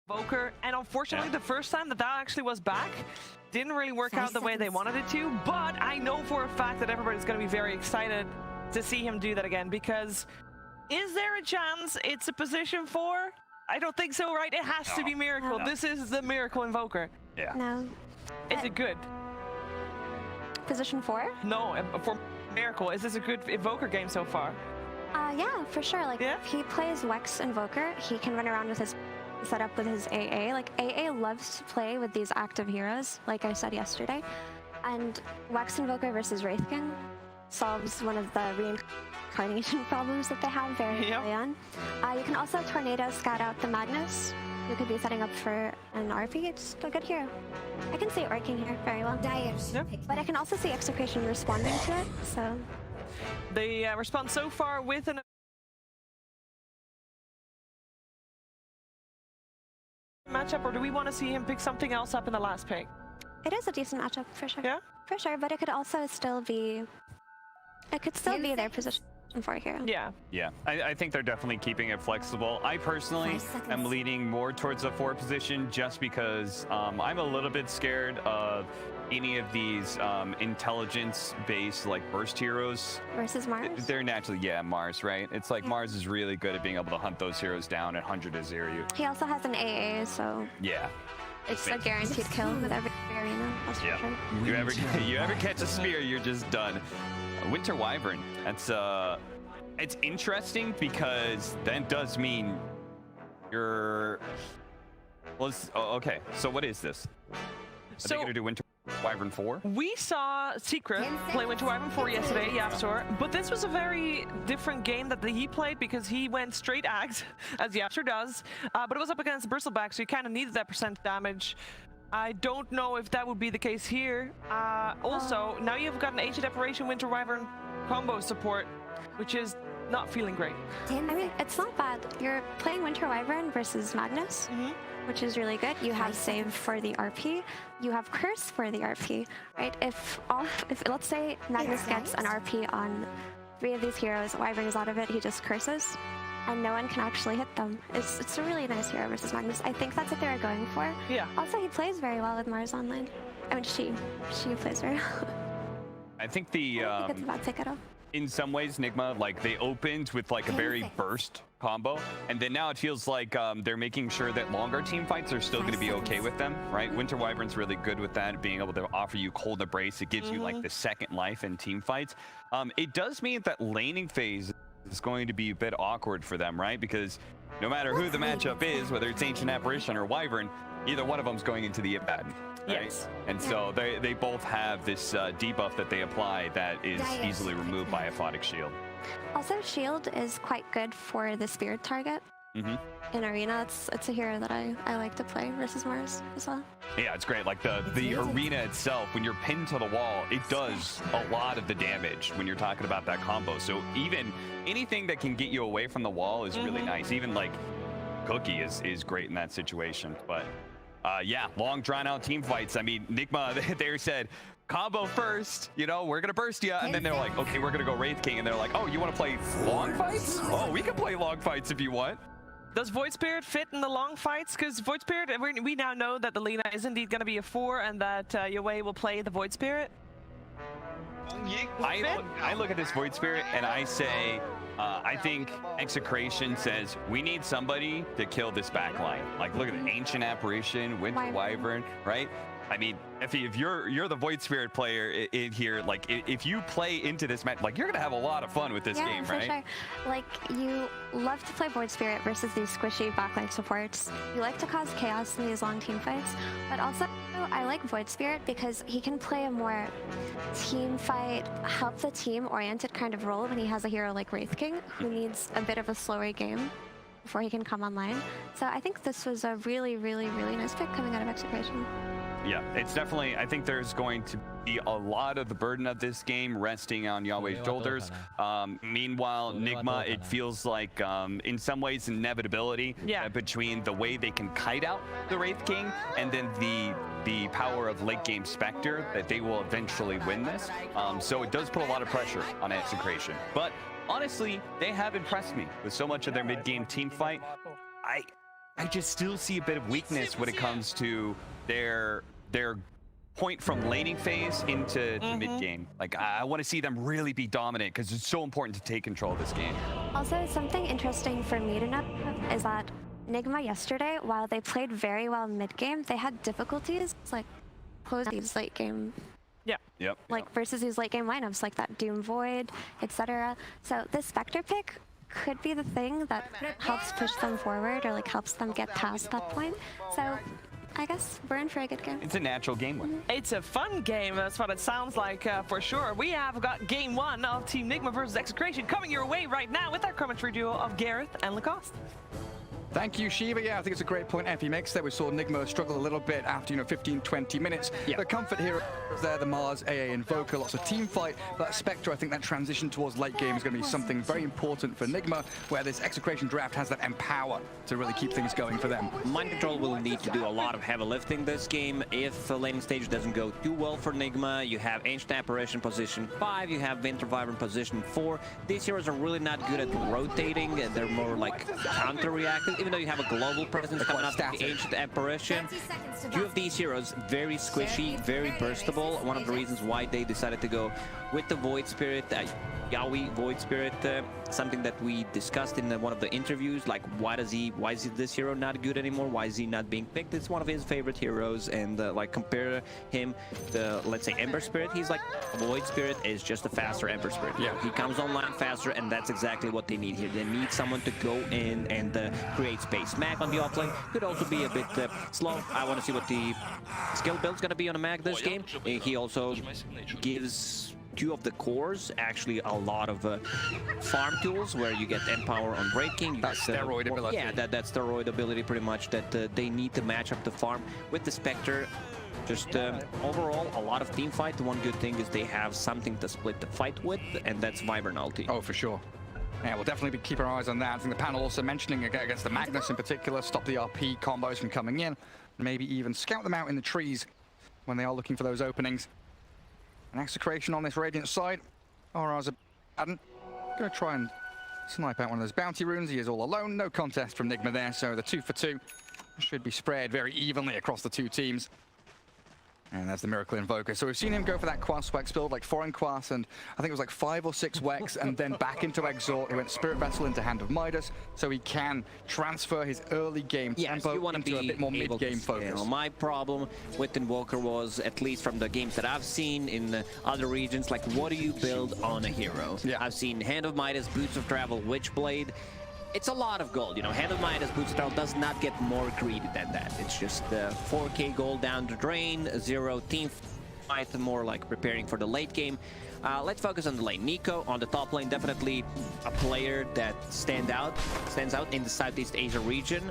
Evoker, and unfortunately the first time that actually was back didn't really work out the way they wanted it to, but I know for a fact that everybody's going to be very excited to see him do that again, because is there a chance it's a position 4? I don't think so, right? It has to be Miracle. This is the Miracle Invoker. Yeah. No. Is it good? Position 4? No, for Miracle, is this a good Invoker game so far? Yeah, for sure. Like, if he plays Wex Invoker, he can run around with his setup with his AA. Like, AA loves to play with these active heroes, like I said yesterday. And Wex Invoker versus Wraith King solves one of the reincarnation problems that they have very early on. You can also Tornado scout out the Magnus. You could be setting up for an RP. It's a good hero. I can see it working here very well. But I can also see Execration responding to it, so... The response so far with an matchup, or do we want to see him pick something else up in the last pick? It is a decent matchup, for sure. Yeah? For sure, but it could also still be... It could still be their position for a hero. Yeah. Yeah, I think they're definitely keeping it flexible. I personally am leaning more towards the 4 position just because I'm a little bit scared of any of these intelligence-based like burst heroes. Versus Mars? They're naturally, Mars, right? It's like Mars is really good at being able to hunt those heroes down and 100 to 0 you. He also has an AA, so... Yeah. It's a guaranteed kill with every arena, that's for sure. You ever catch a spear, you're just done. Winter Wyvern, that's it's interesting because that does mean you're... Well, okay, so what is this? Are they gonna do Winter Wyvern 4? We saw Secret play Winter Wyvern 4 yesterday, Yapstor, but this was a very different game that he played because he went straight Axe, as Yapstor does, but it was up against Bristleback, so he kind of needed that % damage. I don't know if that would be the case here. Also, now you've got an Ancient Apparition Winter Wyvern combo support, which is not feeling great. I mean, it's not bad. You're playing Winter Wyvern versus Magnus, which is really good. You have Save for the RP. You have Curse for the RP, right? If let's say Magnus gets an RP on 3 of these heroes, Wyvern is out of it, he just curses, and no one can actually hit them. It's a really nice hero versus Magnus. I think that's what they were going for. Yeah. Also, he plays very well with Mars online. I mean, she plays very well. I think I think it's about pick it up. in some ways, Nigma, like they opened with like a very burst combo, and then now it feels like they're making sure that longer team fights are still going to be okay with them, right? Winter Wyvern's really good with that, being able to offer you Cold Embrace. It gives you like the second life in team fights. It does mean that laning phase is going to be a bit awkward for them, right? Because no matter who the matchup is, whether it's Ancient Apparition or Wyvern, either one of them is going into the Ibad. Right? Yes. And so they both have this debuff that they apply that is easily removed by Aphotic Shield. Also, Shield is quite good for the Spirit target. In Arena, it's a hero that I like to play versus Mars as well. Yeah, it's great. Like the arena itself, when you're pinned to the wall, it does a lot of the damage when you're talking about that combo. So even anything that can get you away from the wall is really nice. Even like Cookie is great in that situation. But yeah, long drawn out team fights. I mean, Nigma, they said, combo first, you know, we're gonna burst you, and then they're like, okay, we're gonna go Wraith King, and they're like, oh, you want to play long fights? Oh, we can play long fights if you want. Does Void Spirit fit in the long fights? Because Void Spirit, we now know that the Lina is indeed going to be a 4, and that Yue will play the Void Spirit. I look at this Void Spirit and I say, I think Execration says we need somebody to kill this backline. Like, look at the Ancient Apparition, Winter Wyvern, right? I mean, if you're the Void Spirit player in here, like if you play into this match, like you're gonna have a lot of fun with this game, right? Yeah, for sure. Like, you love to play Void Spirit versus these squishy backline supports. You like to cause chaos in these long team fights, but also I like Void Spirit because he can play a more team fight, help the team oriented kind of role when he has a hero like Wraith King, who needs a bit of a slower game before he can come online. So I think this was a really, really, really nice pick coming out of Execration. Yeah, it's definitely, I think there's going to be a lot of the burden of this game resting on Yahweh's shoulders. Meanwhile, Nigma, it feels like in some ways inevitability between the way they can kite out the Wraith King and then the power of late game Spectre, that they will eventually win this. So it does put a lot of pressure on Execration. But honestly, they have impressed me with so much of their mid-game team fight. I just still see a bit of weakness when it comes to their point from laning phase into mid game. Like I want to see them really be dominant because it's so important to take control of this game. Also, something interesting for me to know is that Nigma yesterday, while they played very well mid-game, they had difficulties like closing these late-game, versus these late-game lineups like that Doom Void, etc. So this Spectre pick could be the thing that helps push them forward or like helps them get past that point. So I guess we're in for a good game. It's a natural game win. It's a fun game, that's what it sounds like for sure. We have got game 1 of Team Nigma versus Execration coming your way right now with our commentary duo of Gareth and Lacoste. Thank you, Shiva. Yeah, I think it's a great point, Effie makes there. We saw Nigma struggle a little bit after, 15, 20 minutes. Yeah. The comfort here is there, the Mars, AA, Invoker, lots of team fight. That Spectre, I think that transition towards late game is going to be something very important for Nigma, where this Execration draft has that empower to really keep things going for them. Mind Control will need to do a lot of heavy lifting this game. If the laning stage doesn't go too well for Nigma, you have Ancient Apparition position 5, you have Winter Vibrant position 4. These heroes are really not good at rotating. They're more like counter-reactive. Even though you have a global presence coming up with the Ancient Apparition, two of these heroes, very squishy, very burstable. One of the reasons why they decided to go with the Void Spirit, Yaoi Void Spirit, something that we discussed in one of the interviews, like why is this hero not good anymore? Why is he not being picked? It's one of his favorite heroes, and like compare him to, let's say, Ember Spirit. He's like, Void Spirit is just a faster Ember Spirit. Yeah. He comes online faster, and that's exactly what they need here. They need someone to go in and create space. Mag on the offlane could also be a bit slow. I want to see what the skill build's going to be on a Mag this game. He also gives two of the cores actually a lot of farm tools where you get Empower on breaking. That steroid ability. Yeah, that steroid ability pretty much that they need to match up the farm with the Spectre. Just overall, a lot of team fight. The one good thing is they have something to split the fight with, and that's Vibrant Ulti. Oh, for sure. Yeah, we'll definitely be keeping our eyes on that. I think the panel also mentioning against the Magnus in particular, stop the RP combos from coming in, maybe even scout them out in the trees when they are looking for those openings. An Execration on this Radiant side. Aura's going to try and snipe out one of those bounty runes. He is all alone. No contest from Nigma there, so the 2 for 2 should be spread very evenly across the two teams. And there's the Miracle Invoker. So we've seen him go for that Quas Wex build, like foreign Quas, and I think it was like 5 or 6 Wex, and then back into Exort. He went Spirit Vessel into Hand of Midas, so he can transfer his early game tempo into a bit more mid-game focus. My problem with Invoker was, at least from the games that I've seen in other regions, like what do you build on a hero? Yeah. I've seen Hand of Midas, Boots of Travel, Witchblade. It's a lot of gold, Hand of Midas, Boots of Travel does not get more greedy than that. It's just 4k gold down the drain, 0 team fight, more like preparing for the late game. Let's focus on the lane. Nico on the top lane, definitely a player that stands out in the Southeast Asia region.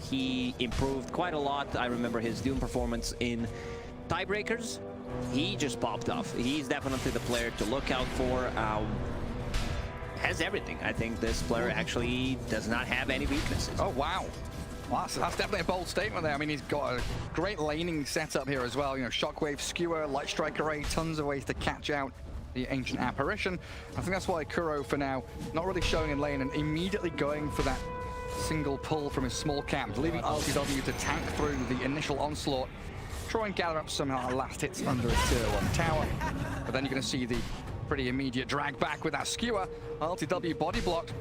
He improved quite a lot. I remember his Doom performance in Tiebreakers. He just popped off. He's definitely the player to look out for. Has everything. I think this player actually does not have any weaknesses. Oh, wow. That's definitely a bold statement there. I mean, he's got a great laning setup here as well. Shockwave, Skewer, Light Strike Array, tons of ways to catch out the Ancient Apparition. I think that's why Kuro, for now, not really showing in lane and immediately going for that single pull from his small camp, leaving iLTW to tank through the initial onslaught, try and gather up some last hits under his tier 1 tower. But then you're going to see the pretty immediate drag back with that Skewer. iLTW body blocked.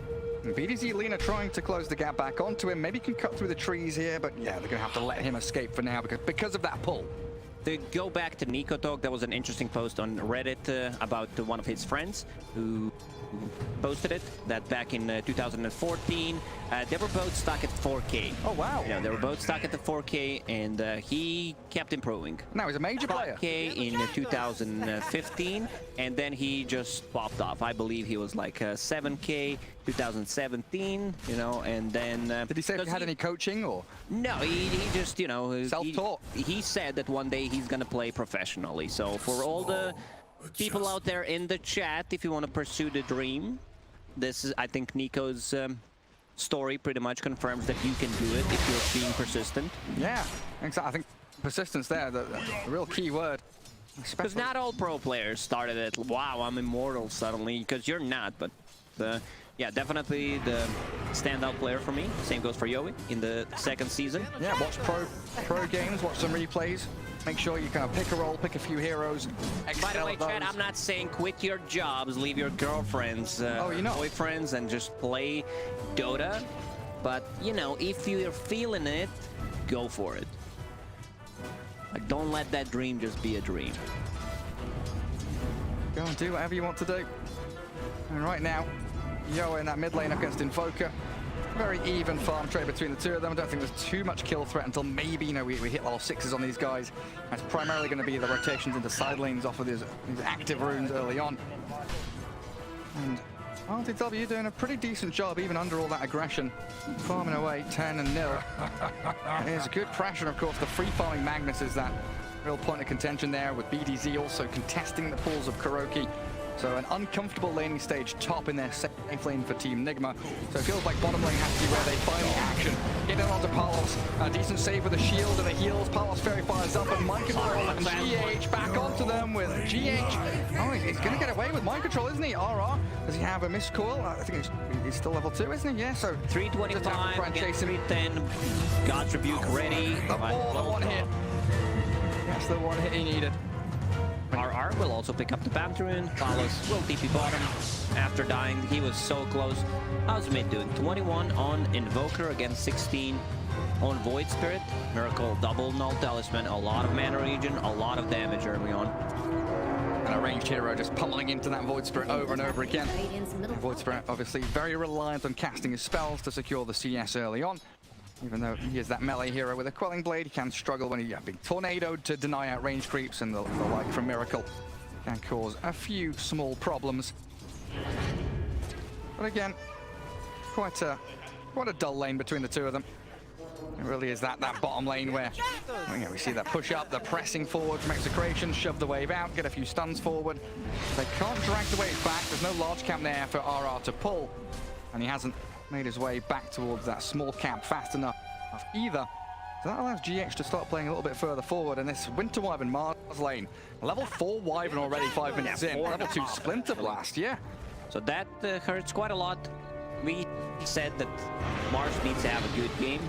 And BDZ Lina trying to close the gap back onto him. Maybe can cut through the trees here, but yeah, they're going to have to let him escape for now because of that pull. To go back to Nico talk, there was an interesting post on Reddit about one of his friends who posted it, that back in 2014, they were both stuck at 4K. Oh, wow. Yeah, they were both stuck at the 4K, and he kept improving. Now he's a major player. 5K in 2015, and then he just popped off. I believe he was like 7K 2017, and then... Did he say if he had any coaching, or...? No, he just, self-taught. He said that one day he's gonna play professionally. So for all the people out there in the chat, if you want to pursue the dream, this is, I think, Nico's story pretty much confirms that you can do it if you're being persistent. Yeah, exactly. I think persistence there, the real key word. Because not all pro players started at, wow, I'm immortal suddenly, because you're not, but Yeah, definitely the standout player for me. Same goes for Yowie in the second season. Yeah, watch pro games, watch some replays. Make sure you kind of pick a role, pick a few heroes. By the way, Chad, I'm not saying quit your jobs, leave your girlfriends, boyfriends, and just play Dota. But, you know, if you're feeling it, go for it. Like, don't let that dream just be a dream. Go and do whatever you want to do. And right now, Yowie in that mid lane against Invoker. Very even farm trade between the two of them. I don't think there's too much kill threat until maybe, you know, we hit level 6s on these guys. That's primarily going to be the rotations into side lanes off of these active runes early on. And iLTW doing a pretty decent job even under all that aggression. Farming away 10-0. There's good pressure, of course. The free farming Magnus is that real point of contention there, with BDZ also contesting the pools of Kuroki. So an uncomfortable laning stage top in their safe lane for Team Nigma. So it feels like bottom lane has to be where they find the action. Getting onto Palos. A decent save with the shield and the heals. Palos Fairy fires up and mind control and GH back onto them with GH. Oh, he's going to get away with mind control, isn't he? RR. Does he have a missed call? I think he's still level 2, isn't he? Yeah, so 325 against 310. God's Rebuke ready. The one hit. That's the one hit he needed. RR will also pick up the Pantheon. Palos will TP bottom after dying. He was so close. How's mid doing? 21 on Invoker against 16 on Void Spirit. Miracle double null talisman. A lot of mana regen, a lot of damage early on. And a ranged hero just pummeling into that Void Spirit over and over again. Void Spirit obviously very reliant on casting his spells to secure the CS early on. Even though he is that melee hero with a Quelling Blade, he can struggle when he's being tornadoed to deny out range creeps, and the like from Miracle can cause a few small problems. But again, quite a dull lane between the two of them. It really is that bottom lane where we see that push up, the pressing forward from Execration, shove the wave out, get a few stuns forward. They can't drag the wave back. There's no large camp there for RR to pull, and he hasn't made his way back towards that small camp fast enough either. So that allows GH to start playing a little bit further forward in this Winter Wyvern Mars lane. Level 4 Wyvern already 5 minutes in. Level 2 Splinter Blast, yeah. So that hurts quite a lot. We said that Mars needs to have a good game,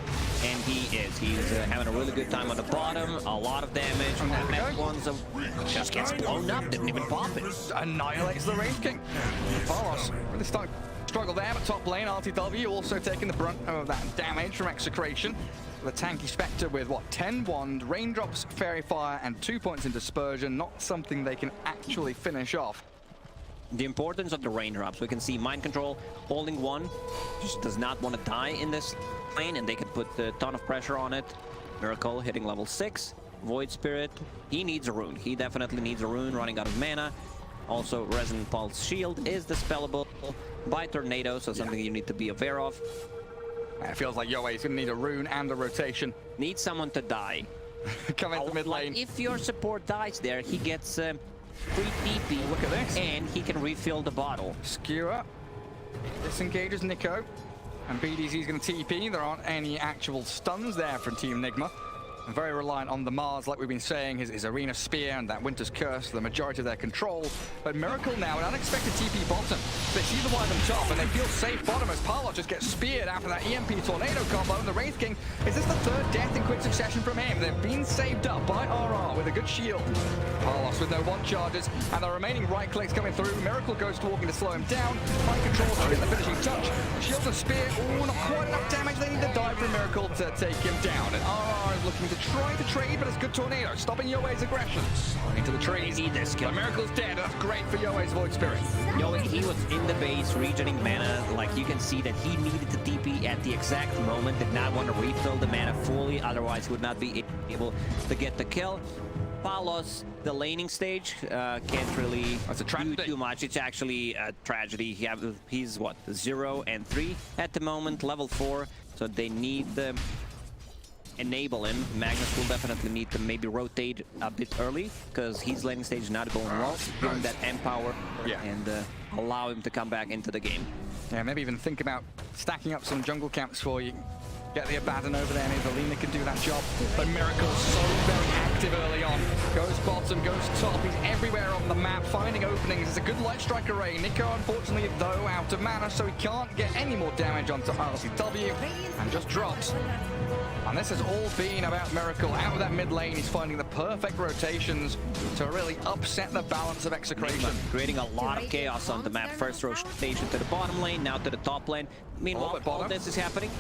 and he is. He's having a really good time on the bottom. A lot of damage. That next one's just gets blown up. Didn't even pop it. Annihilates the Range King. Palos really starting struggle there, but top lane, iLTW also taking the brunt of that damage from Execration. The tanky Spectre with, 10 wand, raindrops, fairy fire, and 2 points in dispersion. Not something they can actually finish off. The importance of the raindrops. We can see mind control holding one, just does not want to die in this lane, and they can put a ton of pressure on it. Miracle hitting level 6. Void Spirit, he needs a rune. He definitely needs a rune, running out of mana. Also, Resonant Pulse Shield is dispellable by Tornado, so something you need to be aware of. It feels like Yowie is going to need a rune and a rotation. Need someone to die. Come into mid lane. If your support dies there, he gets free TP. Look at this. And he can refill the bottle. Skewer disengages Nico. And BDZ is going to TP. There aren't any actual stuns there from Team Nigma. Very reliant on the Mars, like we've been saying, his Arena Spear and that Winter's Curse, the majority of their control. But Miracle now, an unexpected TP bottom. They see the Wyvern top, and they feel safe bottom as Palos just gets speared after that EMP Tornado combo. And the Wraith King, is this the third death in quick succession from him? They've been saved up by RR with a good shield. Palos with no one charges, and the remaining right clicks coming through. Miracle goes to walking to slow him down. Mind control to get the finishing touch. Shield and Spear, oh, not quite enough damage. They need to die from Miracle to take him down. And RR is looking to try to trade, but it's good Tornado, stopping Yoe's aggression. Into the trees. But Miracle's dead. That's great for Yoe's Void Spirit. Yoe, he was in the base, regenerating mana. Like, you can see that he needed to TP at the exact moment. Did not want to refill the mana fully, otherwise he would not be able to get the kill. Palos, the laning stage, can't really do too much. It's actually a tragedy. He's what, 0 and 3 at the moment, level 4. So they need the enable him. Magnus will definitely need to maybe rotate a bit early, because his laning stage is not going well. Give him that empower and allow him to come back into the game. Yeah, maybe even think about stacking up some jungle camps for you. get the Abaddon over there, and Evelina can do that job. But Miracle's so very active early on. Goes bottom, goes top, he's everywhere on the map, finding openings. It's a good light strike array. Nico, unfortunately, though, out of mana, so he can't get any more damage onto iLTW, and just drops. And this has all been about Miracle. Out of that mid lane, he's finding the perfect rotations to really upset the balance of Execration. Creating a lot of chaos on the map. First rotation to the bottom lane, now to the top lane. Meanwhile, all this is happening.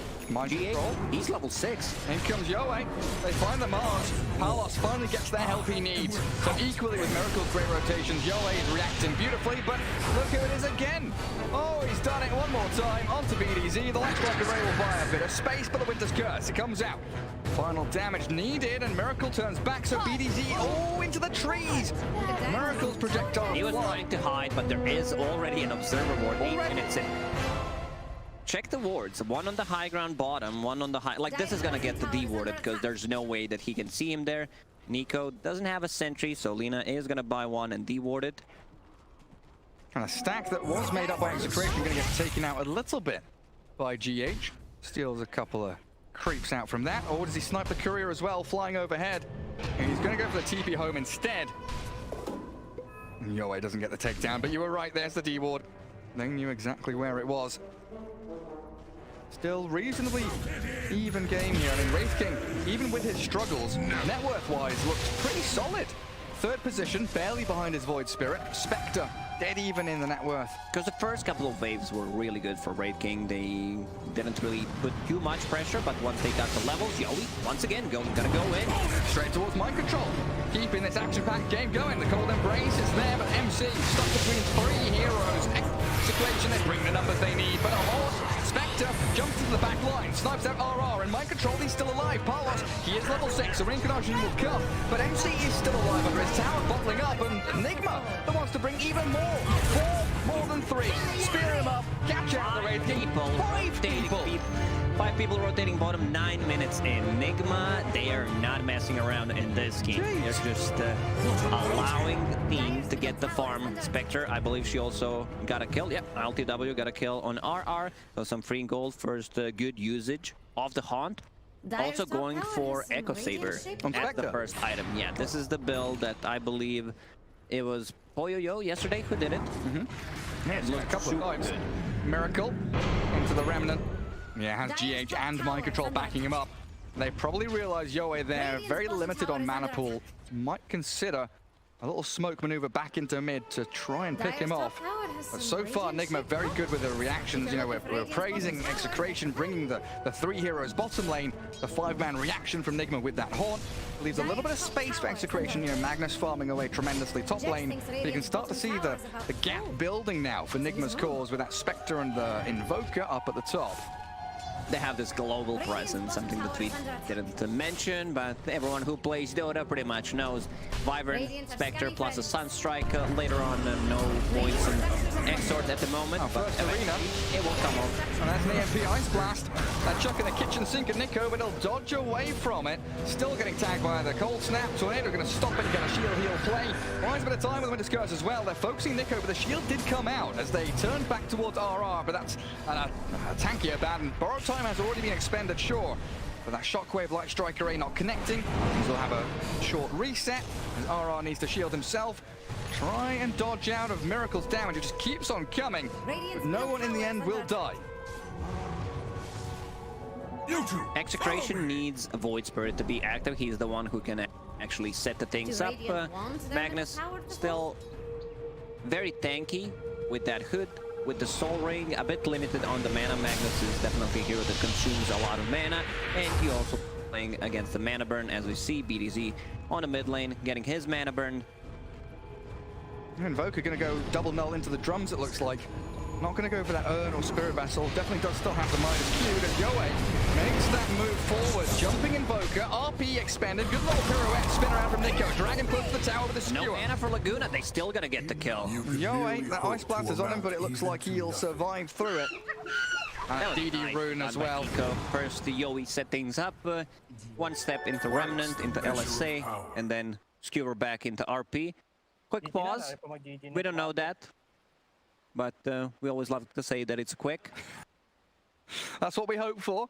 GA, he's level 6. In comes Yoei. They find the Mars. Palos finally gets the help he needs. So equally with Miracle's great rotations, Yoei is reacting beautifully, but look who it is again. Oh, he's done it one more time. Onto BDZ. The light strike array will buy a bit of space, but the Winter's Curse, it comes out. Final damage needed, and Miracle turns back, so BDZ, into the trees! Miracle's projectile. He was trying to hide, but there is already an observer ward 8 minutes in. Check the wards, one on the high ground bottom, one on the high... Like, this is gonna get the D-warded, because there's no way that he can see him there. Nico doesn't have a sentry, so Lina is gonna buy one and D-ward it. And a stack that was made up by Execration gonna get taken out a little bit by GH. Steals a couple of creeps out from that, or does he snipe the courier as well, flying overhead? And he's gonna go for the TP home instead. Yoei doesn't get the takedown, but you were right, there's the D-ward. They knew exactly where it was. Still reasonably even game here. I mean, Wraith King, even with his struggles, net worth-wise, looks pretty solid. Third position, barely behind his Void Spirit. Spectre, dead even in the net worth. Because the first couple of waves were really good for Wraith King. They didn't really put too much pressure, but once they got the levels, Yoei, once again, gonna go in. Straight towards mind control. Keeping this action-packed game going. The Cold Embrace is there, but MC stuck between 3 heroes. Execration, they bring the numbers they need, but a horse, Spectre, jumps into the back line, snipes out RR, and mind control, he's still alive. Palos, he is level 6, so reincarnation will come, but MC is still alive under his tower, bottling up, and Nigma that wants to bring even more. 4 more than 3. Spear him up, catch out the Wraith King. 5 people. 5 people rotating bottom, 9 minutes in. Nigma, they are not messing around in this game. Jeez. They're just allowing the team to get the farm. Spectre, I believe she also got a kill. Yep, iLTW got a kill on RR. So some free gold, first good usage of the Haunt. Also going for Echo Saber as the first item. Yeah, this is the build that I believe it was Poyoyo yesterday who did it. Yes, a couple of times. Miracle into the Remnant. Yeah, has GH and Mind Control backing him up. They probably realize Yoei there, very limited on mana pool. Might consider a little smoke maneuver back into mid to try and pick him off. But so far, Nigma very good with the reactions. You know, we're praising Execration, bringing the 3 heroes bottom lane. The 5-man reaction from Nigma with that Haunt leaves a little bit of space for Execration. You know, Magnus farming away tremendously top lane. But you can start to see the gap building now for Nigma's cause with that Spectre and the Invoker up at the top. They have this global presence, something that we didn't mention, but everyone who plays Dota pretty much knows. Wyvern, Spectre, plus a Sunstrike later on, no points in Exort at the moment, but Arena, it will come off. And that's an EMP Ice Blast. That chuck in the kitchen sink at Nico, but he'll dodge away from it. Still getting tagged by the Cold Snap. Tornado going to stop it, get a shield heal play. Buys a bit of time with the Winter's Curse as well. They're focusing Nico, but the shield did come out as they turned back towards RR, but that's a tankier Abaddon. Borrowed time has already been expended, sure. But that Shockwave Light Strike Array not connecting. He'll have a short reset as RR needs to shield himself. Try and dodge out of Miracle's damage. It just keeps on coming. But no one in the end will die. Execration needs a Void Spirit to be active. He's the one who can actually set the things up. Magnus still very tanky with that hood. With the Soul Ring, a bit limited on the mana. Magnus is definitely a hero that consumes a lot of mana, and he also playing against the mana burn, as we see BDZ on the mid lane getting his mana burn. Invoker going to go double null into the drums, it looks like. Not going to go for that Urn or Spirit Vessel. Definitely does still have the Midas queued, and Yoei makes that move forward. Jumping Invoker, RP expanded. Good little pirouette, spin around from Nico. Dragon close to the tower with a skewer. No mana for Laguna, they still going to get the kill. Yoei, that Ice Blast is on him, but it looks like he'll survive through it. And DD Rune as well. Nico. First, the Yoei set things up. One step into Remnant, into LSA, and then skewer back into RP. Quick pause. We don't know that. But we always love to say that it's quick. That's what we hope for.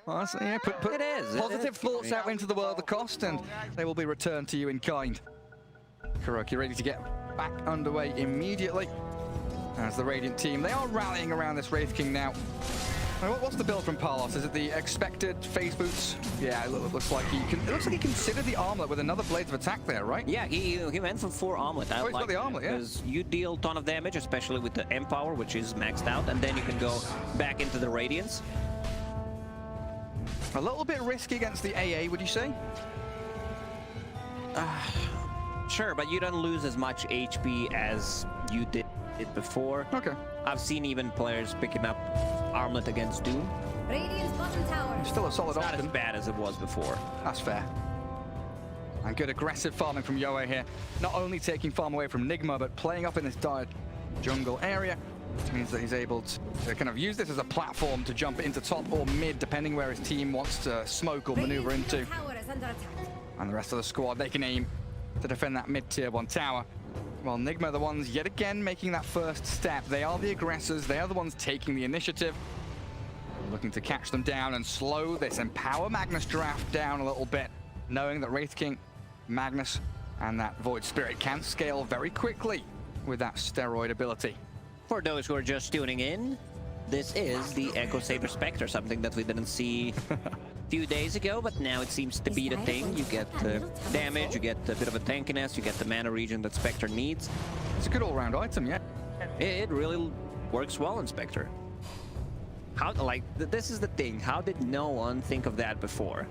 So, yeah, put It is. positive thoughts out into the world of cost, and they will be returned to you in kind. KuroKy ready to get back underway immediately. As the Radiant team, they are rallying around this Wraith King now. What's the build from Palos? Is it the expected phase boots? Yeah, it looks like he considered the armlet with another blades of attack there, right? Yeah, he went for 4 armlet. Oh, he's got the armlet, yeah. Because you deal a ton of damage, especially with the Empower, which is maxed out, and then you can go back into the Radiance. A little bit risky against the AA, would you say? Sure, but you don't lose as much HP as you did before. Okay. I've seen even players picking up armlet against Doom. Radiant's bottom tower. Still a solid It's not option. as bad as it was before. That's fair. And good aggressive farming from Yoe here. Not only taking farm away from Nigma, but playing up in this dire jungle area. Which means that he's able to kind of use this as a platform to jump into top or mid, depending where his team wants to smoke or maneuver into. Tower is under attack. And the rest of the squad, they can aim to defend that mid-tier 1 tower. Well, Nigma are the ones yet again making that first step. They are the aggressors. They are the ones taking the initiative. Looking to catch them down and slow this Empower Magnus draft down a little bit, knowing that Wraith King, Magnus, and that Void Spirit can scale very quickly with that steroid ability. For those who are just tuning in, this is the Echo Saber Spectre, something that we didn't see a few days ago, but now it seems to be the thing. You get damage, you get a bit of a tankiness, you get the mana regen that Spectre needs. It's a good all-round item, yeah. It really works well in Spectre. This is the thing. How did no one think of that before?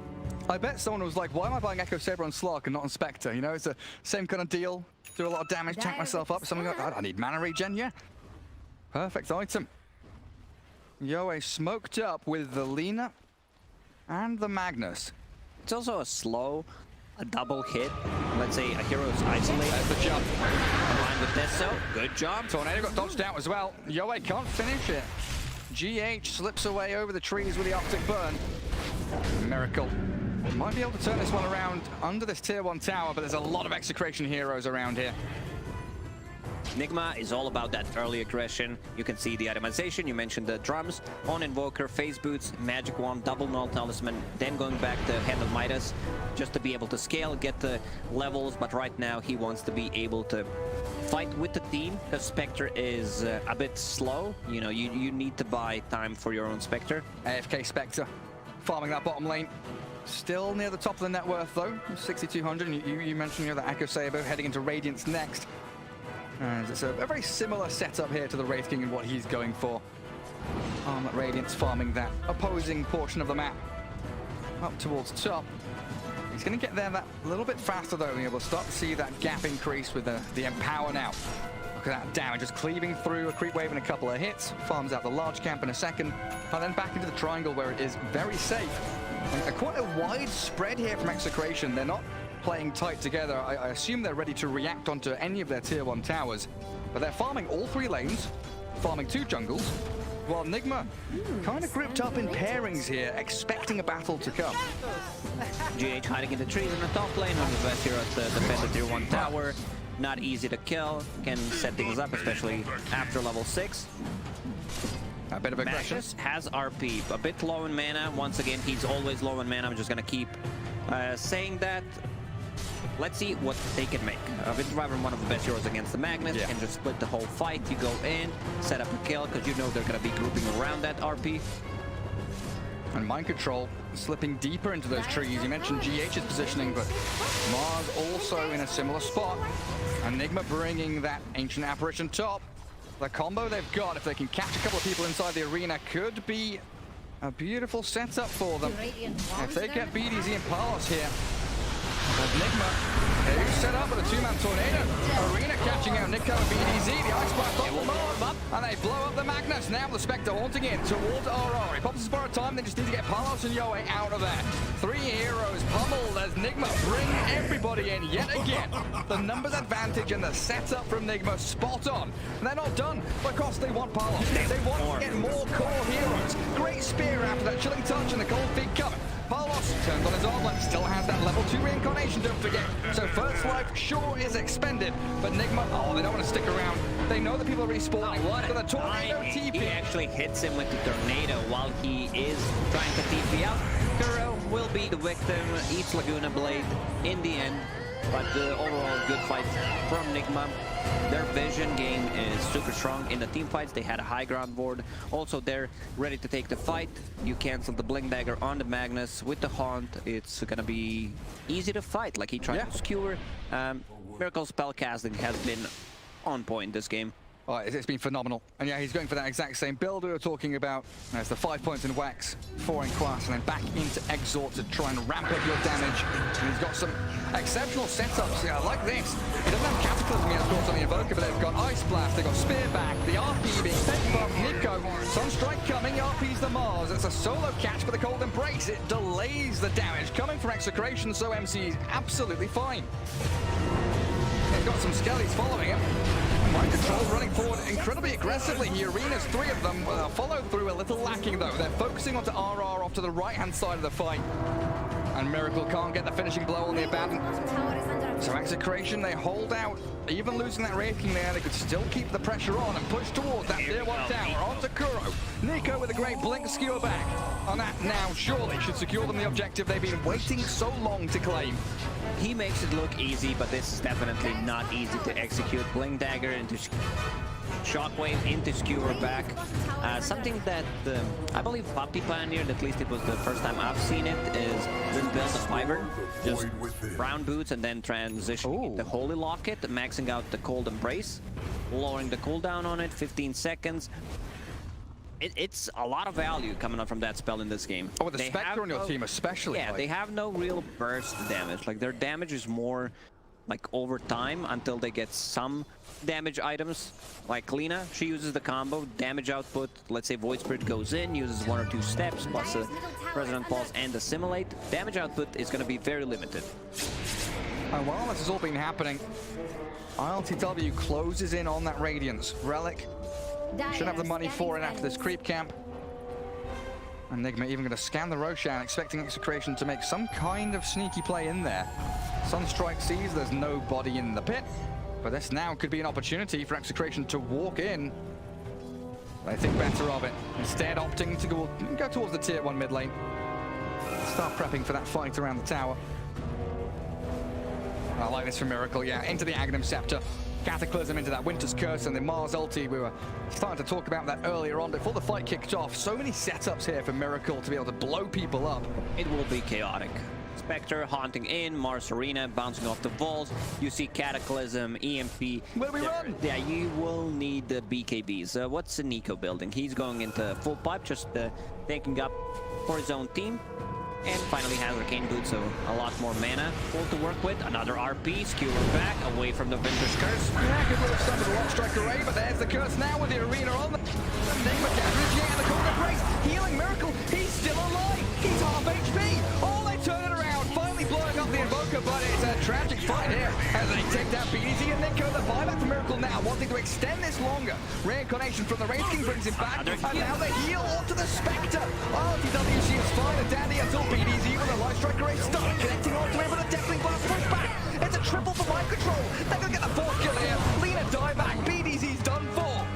I bet someone was like, why am I buying Echo Saber on Slark and not on Spectre? You know, it's the same kind of deal. Do a lot of damage, tank myself up. Something like, I need mana regen, yeah. Perfect item. Yoe smoked up with the Lina and the Magnus. It's also a double hit. Let's say a hero's isolated. There's the jump. Combined with this, so good job. Tornado got dodged out as well. Yoe can't finish it. GH slips away over the trees with the Arctic Burn. Miracle. Might be able to turn this one around under this tier 1 tower, but there's a lot of Execration heroes around here. Nigma is all about that early aggression. You can see the itemization. You mentioned the drums on Invoker, phase boots, magic wand, double null talisman, then going back to Hand of Midas just to be able to scale, get the levels. But right now he wants to be able to fight with the team because Spectre is a bit slow. You know, you need to buy time for your own Spectre. AFK Spectre farming that bottom lane. Still near the top of the net worth though, 6,200. And you mentioned that Echo Saber heading into Radiance next. And it's a very similar setup here to the Wraith King and what he's going for. Armlet Radiance farming that opposing portion of the map up towards top. He's going to get there that little bit faster though, and we'll start to see that gap increase with the Empower now. Look at that damage, just cleaving through a creep wave in a couple of hits, farms out the large camp in a second, and then back into the triangle where it is very safe. And quite a wide spread here from Execration. They're not playing tight together. I assume they're ready to react onto any of their tier 1 towers, but they're farming all 3 lanes, farming 2 jungles, while Nigma kind of grouped up in pairings here, expecting a battle to come. GH hiding in the trees in the top lane, one of the best heroes to defend the tier 1 tower. Not easy to kill, can set things up, especially after level 6. A bit of aggression. Magnus has RP, a bit low in mana. Once again, he's always low in mana. I'm just gonna keep saying that. Let's see what they can make. Winterwyvern, one of the best heroes against the Magnus, can just split the whole fight. You go in, set up a kill, because you know they're going to be grouping around that RP. And Mind Control slipping deeper into those trees. You mentioned GH's positioning, but Mars also in a similar spot. And Nigma bringing that Ancient Apparition top. The combo they've got, if they can catch a couple of people inside the arena, could be a beautiful setup for them. If they get BDZ and Palos here, Nigma, they set up with a 2-man tornado. Arena catching out Nico and BDZ. The Ice Blast off the mark, and they blow up the Magnus. Now the Spectre haunting in towards Aurora. He pops his borrowed time. They just need to get Palos and Yoe out of there. 3 heroes pummeled as Nigma bring everybody in yet again. The numbers advantage and the setup from Nigma spot on. And they're not done because they want Palos. They want to get more core heroes. Great spear after that chilling touch and the cold feet coming. Palos turned on his armlet, still has that level 2 reincarnation, don't forget. So first life sure is expended, but Nigma, oh, they don't want to stick around. They know that people are respawning. Oh, what So a the tornado time. TP. He actually hits him with the tornado while he is trying to TP out. Kuro will be the victim, eats Laguna Blade in the end, but overall good fight from Nigma. Their vision game is super strong in the team fights. They had a high ground board. Also, they're ready to take the fight. You cancel the Blink Dagger on the Magnus with the Haunt. It's gonna be easy to fight. Like he tried to skewer. Miracle spellcasting has been on point this game. Oh, it's been phenomenal. And yeah, he's going for that exact same build we were talking about. There's the 5 points in Wax, 4 in Quas, and then back into Exort to try and ramp up your damage. And he's got some exceptional setups, like this. He doesn't have Cataclysm yet, of course, on the Evoker, but they've got Ice Blast, they've got Spear back, the RP being fed buff, Nico, Sunstrike coming, RP's the Mars. It's a solo catch for the Cold Embrace. It delays the damage coming from Execration, so MC is absolutely fine. He's got some skellies following him. Mind Control running forward incredibly aggressively. He arenas 3 of them. Follow through a little lacking though. They're focusing onto RR off to the right-hand side of the fight. And Miracle can't get the finishing blow on the Abandon. Tower is under attack. So Execration, they hold out. Even losing that Wraith King there, they could still keep the pressure on and push towards that tier 1 tower. Onto Kuro. Nico with a great blink skewer back. On that now surely should secure them the objective they've been waiting so long to claim. He makes it look easy, but this is definitely not easy to execute. Blink Dagger into Shockwave into Skewer back. Something that I believe Puppy pioneered, at least it was the first time I've seen it, is this build of Fiber. Just brown boots and then transitioning into Holy Locket, maxing out the Cold Embrace, lowering the cooldown on it, 15 seconds. It's a lot of value coming up from that spell in this game. Oh, with the Spectre on your team especially. Yeah, they have no real burst damage. Like, their damage is more like over time until they get some damage items. Like Lina, she uses the combo, damage output, let's say Void Spirit goes in, uses 1 or 2 steps, plus a Resonant Pulse and Assimilate. Damage output is going to be very limited. And while this has all been happening, iLTW closes in on that Radiance. Relic should have the money for it after this creep camp. And Nigma even going to scan the Roshan, expecting Execration to make some kind of sneaky play in there. Sunstrike sees there's nobody in the pit, but this now could be an opportunity for Execration to walk in. They think better of it, instead opting to go towards the tier 1 mid lane. Start prepping for that fight around the tower. I like this for Miracle, yeah, into the Aghanim Scepter. Cataclysm into that Winter's Curse and the Mars ulti. We were starting to talk about that earlier on before the fight kicked off. So many setups here for Miracle to be able to blow people up. It will be chaotic. Spectre haunting in, Mars Arena bouncing off the walls. You see Cataclysm, EMP. Where do we run? Yeah, you will need the BKBs. What's Nico building? He's going into full pipe, just taking up for his own team. And finally has Arcane Boot, so a lot more mana full to work with. Another RP, skewer back, away from the Winter's Curse. Yeah, good little stuff with the Lock Strike Array, but there's the Curse now with the Arena on the Nigma gathers yet in the corner breaks. Healing Miracle, he's still alive. He's half HP. Oh, they turn it around, finally blowing up the Invoker, but it's a tragic fight here as they take down BDC and Nico. The buyback for Miracle now, wanting to extend this longer. Reincarnation from the Wraith King brings him back, and now the heal onto the Spectre. RTWC is fine and dandy until BDZ with a Light Strike Array started connecting onto him, but a Deathling Blast push back. It's a triple for Mind Control. They're going to get the 4th kill here. Lina die back. BDZ's done for.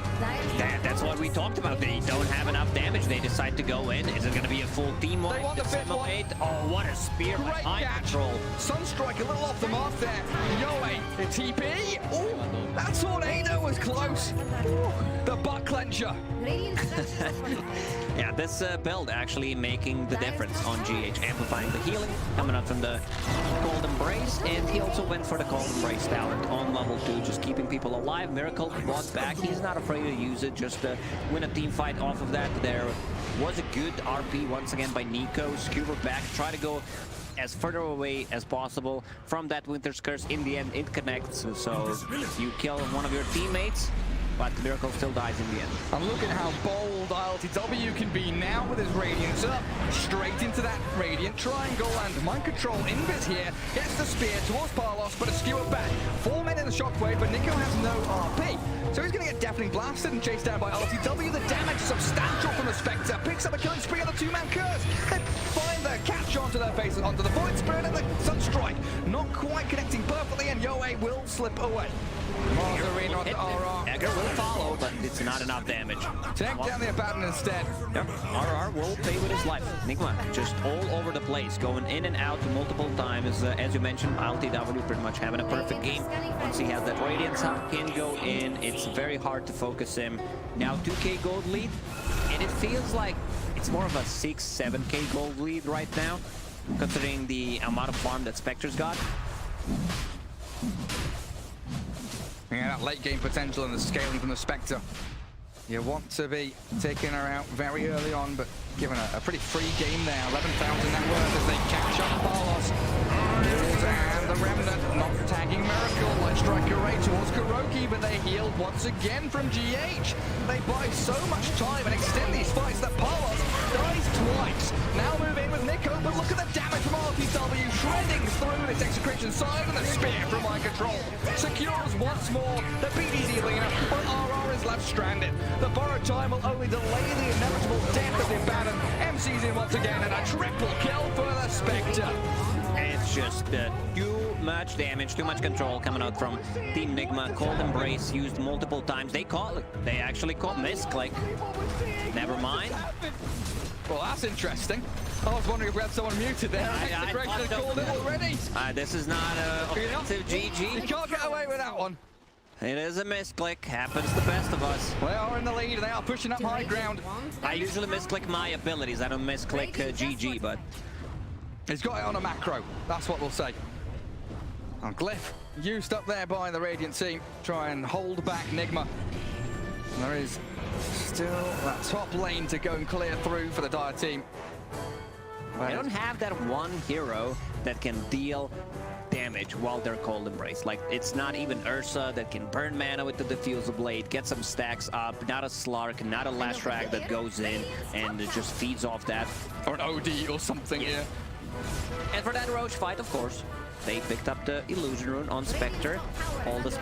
That's what we talked about. They don't have enough damage. They decide to go in. Is it going to be a full team wipe? They want the 5th one. Oh, what a spear. Great catch. Control. Sunstrike a little off the mark there. Yoe, the TP. Oh, that Tornado was close. Ooh, the butt clencher. Yeah, this build actually making the difference on GH, amplifying the healing, coming up from the Cold Embrace, and he also went for the Cold Embrace talent on level 2, just keeping people alive. Miracle brought back, he's not afraid to use it, just to win a team fight off of that. There was a good RP once again by Nico, skewer back, try to go as further away as possible from that Winter's Curse. In the end, it connects, so you kill one of your teammates, but Miracle still dies in the end. And look at how bold iLTW can be now with his Radiance up. Straight into that Radiant Triangle, and Mind Control in bit here. Gets the spear towards Palos, but a skewer back. 4 men in the Shockwave, but Nico has no RP. So he's going to get definitely blasted and chased down by iLTW. The damage substantial from the Spectre. Picks up a killing spree on the 2-man Curse. They find the catch onto to their faces onto the Void Spirit and the Sunstrike. Not quite connecting perfectly, and Yoe will slip away. Mars Arena onto RR. Egger will follow, but it's not enough damage. Take down the Abaddon instead. Yep. RR will pay with his life. Nigma just all over the place, going in and out multiple times. As you mentioned, iLTW pretty much having a perfect game. Once he has that Radiance up, can go in. It's very hard to focus him. Now 2k gold lead, and it feels like it's more of a 6-7k gold lead right now, considering the amount of farm that Spectre's got. Yeah, that late game potential and the scaling from the Spectre. You want to be taking her out very early on, but given a pretty free game there. 11,000 net worth as they catch up Palos. And the Remnant not tagging Miracle. Light Strike Array towards Kuroki, but they healed once again from GH. They buy so much time and extend these fights that Palos dies twice. Now move in with Nico, but look at the damage from iLTW shredding through this Execration side, and the spear from Mind Control secures once more the BDZ Lena, but RR is left stranded. The borrowed time will only delay the inevitable death of the Abaddon. MC's in once again, and a triple kill for the Spectre. It's just too much damage, too much control coming out from Team Nigma. Cold Embrace used multiple times. They actually caught Misclick. Never mind. Well, that's interesting. I was wondering if we had someone muted there. Execration had called it already. This is not offensive GG. You can't get away with that one. It is a misclick. Happens to the best of us. They are in the lead. They are pushing up high ground. I usually misclick my abilities. I don't misclick GG, but he's got it on a macro. That's what we'll say. And Glyph used up there by the Radiant team. Try and hold back Nigma. And there is still that top lane to go and clear through for the Dire team. They don't have that one hero that can deal damage while they're Cold Embrace. Like, it's not even Ursa that can burn mana with the Diffusal Blade, get some stacks up, not a Slark, not a Lashrak that goes in and it just feeds off that. Or an OD or something, yeah. And for that Roach fight, of course, they picked up the Illusion Rune on Spectre. All the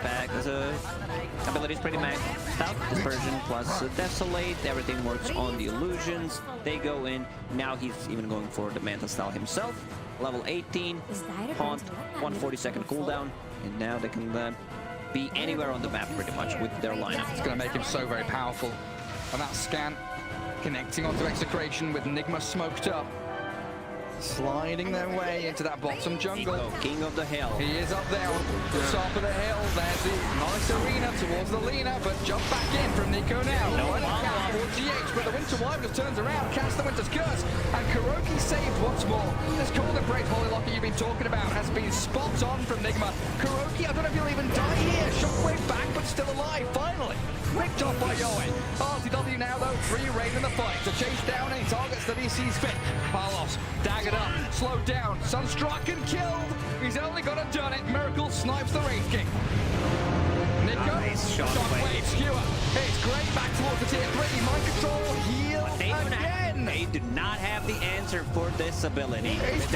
abilities pretty maxed out. Dispersion plus Desolate. Everything works on the illusions. They go in. Now he's even going for the Manta Style himself. Level 18. Haunt. 140-second cooldown. And now they can be anywhere on the map pretty much with their lineup. It's going to make him so very powerful. And that scan connecting onto Execration with Nigma smoked up. Sliding their way into that bottom jungle. King of the hill. He is up there on the top of the hill. There's the nice arena towards the Lena, but jump back in from Nico now. No, towards GH, but the Winter Wyvern just turns around, casts the Winter's Curse, and Kuroki saved once more. This Cold Embrace Holy Locker you've been talking about has been spot on from Nigma. Kuroki, I don't know if he'll even die here. Shockwave back, but still alive, finally. Picked off by Yoe. iLTW now, though, free reign in the fight to chase down any targets that he sees fit. Palos, daggered up, slowed down, Sunstruck and killed. He's only got to done it. Miracle snipes the Wraith King. Nico, nice shockwave skewer. It's great back towards the tier 3. Mind Control, heal again. They do not have the answer for this ability. It's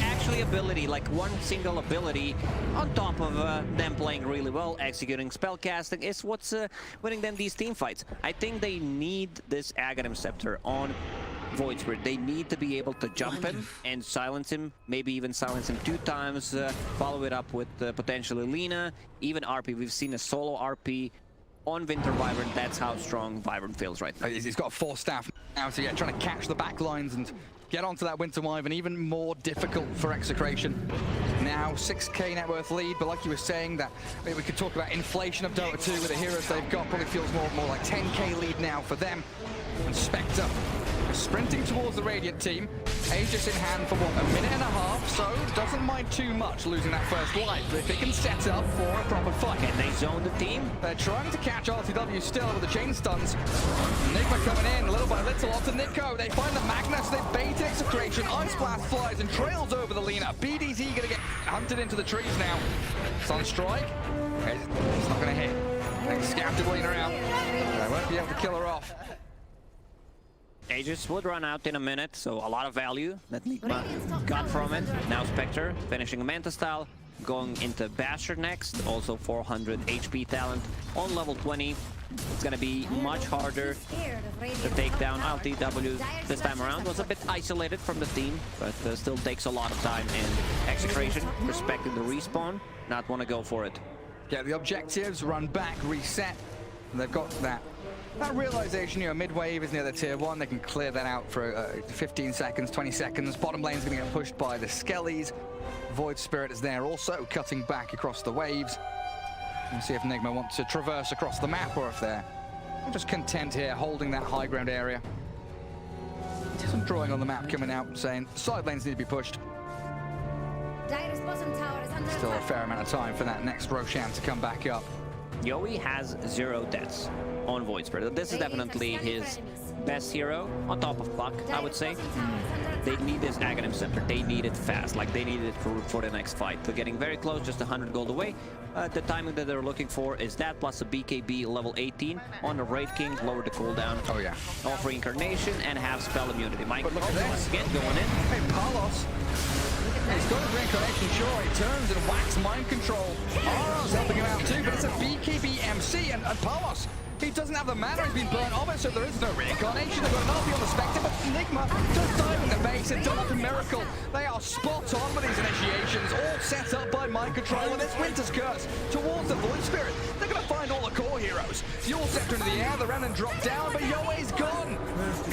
actually ability, like one single ability on top of them playing really well, executing spellcasting is what's winning them these team fights. I think they need this Aghanim Scepter on Void Spirit. They need to be able to jump him and silence him, maybe even silence him 2 times, follow it up with potentially Lena, even RP. We've seen a solo RP on Winter Wyvern. That's how strong Wyvern feels right now. He's got 4 staff now, so yeah, trying to catch the back lines and get onto that Winter Wyvern, even more difficult for Execration. Now 6k net worth lead, but like you were saying, that we could talk about inflation of Dota 2 with the heroes they've got. Probably feels more like 10k lead now for them. And Spectre sprinting towards the Radiant team. Aegis in hand for what, a minute and a half, so doesn't mind too much losing that first life. But if they can set up for a proper fight. Can they zone the team? They're trying to catch iLTW still with the chain stuns. Nigma coming in little by little onto Nico. They find the Magnus, they bait Execration. Ice Blast flies and trails over the Lena. BDZ gonna get hunted into the trees now. Sunstrike. It's not gonna hit. They scouted the Lena out. They won't be able to kill her off. Aegis would run out in a minute, so a lot of value that Nigma got from it. Now Spectre finishing a Manta Style, going into Basher next, also 400 HP talent on level 20. It's gonna be much harder to take down iLTW this time around. Was a bit isolated from the team, but still takes a lot of time. And Execration, respecting the respawn, not want to go for it. Get the objectives, run back, reset. And they've got that realization, you know, mid-wave is near the tier 1. They can clear that out for 15 seconds, 20 seconds. Bottom lane's going to get pushed by the Skellies. Void Spirit is there also, cutting back across the waves. We'll see if Nigma wants to traverse across the map or if they're just content here, holding that high ground area. Some drawing on the map coming out, saying side lanes need to be pushed. Dire's bottom tower is under Still a attack. fair amount of time for that next Roshan to come back up. Yowie has 0 deaths on Void Spirit. This is definitely his best hero, on top of Puck, I would say. They need this Aghanim Center. They need it fast, like they need it for the next fight. They're getting very close, just 100 gold away. The timing that they're looking for is that, plus a BKB level 18 on the Wraith King, lower the cooldown. Oh yeah. Off reincarnation and have spell immunity. Mike, But look at this. again going in. Hey, Palos. He's got his reincarnation, sure. He turns and whacks mind control. Aro's helping him out too, but it's a BKB MC and Palos. He doesn't have the mana, he's been burnt off it, so there is no reincarnation. They've got an RP on the Spectre, but Nigma just diving the base, a double miracle. They are spot on with these initiations, all set up by mind control, and it's Winter's Curse towards the Void Spirit. They're going to find all the core heroes. Fuel Scepter into the air, the Renan drop down, but Yoe's gone.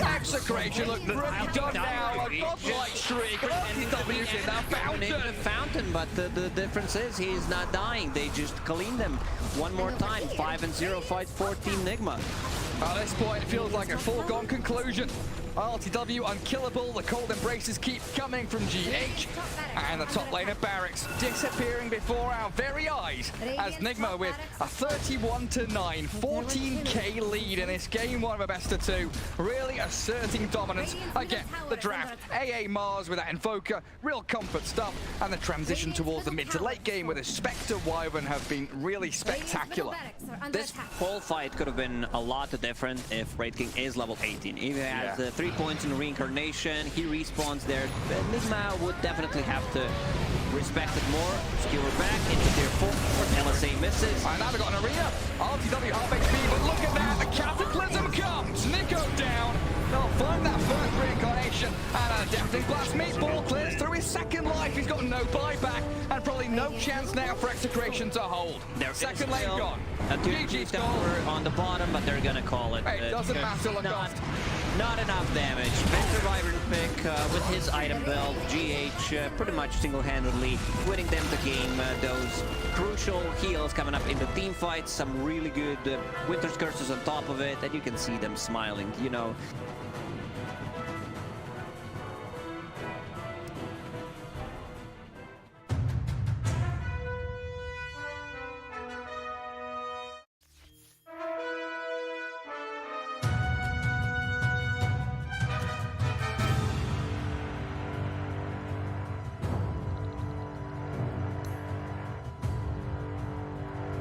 Execration look pretty done now, a godlike streak. LTW's in that fountain. Fountain, but the difference is he's not dying. They just clean them one more time. 5-0 fight 14 Nigma. At this point, it feels like a foregone conclusion. iLTW unkillable, the cold embraces keep coming from GH, and the top lane of Barracks disappearing before our very eyes as Nigma with a 31-9, 14k lead in this game 1 of a best of 2, really asserting dominance. Again, the draft, AA Mars with that Invoker, real comfort stuff, and the transition towards the mid to late game with a Spectre Wyvern have been really spectacular. This whole fight could have been a lot different if Wraith King is level 18. If he has 3 points in reincarnation, he respawns there. Nigma would definitely have to respect it more. Skewer back into tier 4. LSA misses. And now they've got an arena. iLTW half HP, but look at that. The Cataclysm comes. Nico down. They'll find that first reincarnation. And a Deafening Blast meatball clears through his second life. He's got no buyback and probably no chance now for Execration to hold. Their Second lane gone. A GG's gone. tower on the bottom, but they're gonna call it. Hey, it doesn't matter, look off. Not enough damage. Victor Wyvern pick with his item build. GH pretty much single-handedly winning them the game. Those crucial heals coming up in the team fights. Some really good Winter's Curses on top of it, and you can see them smiling. You know,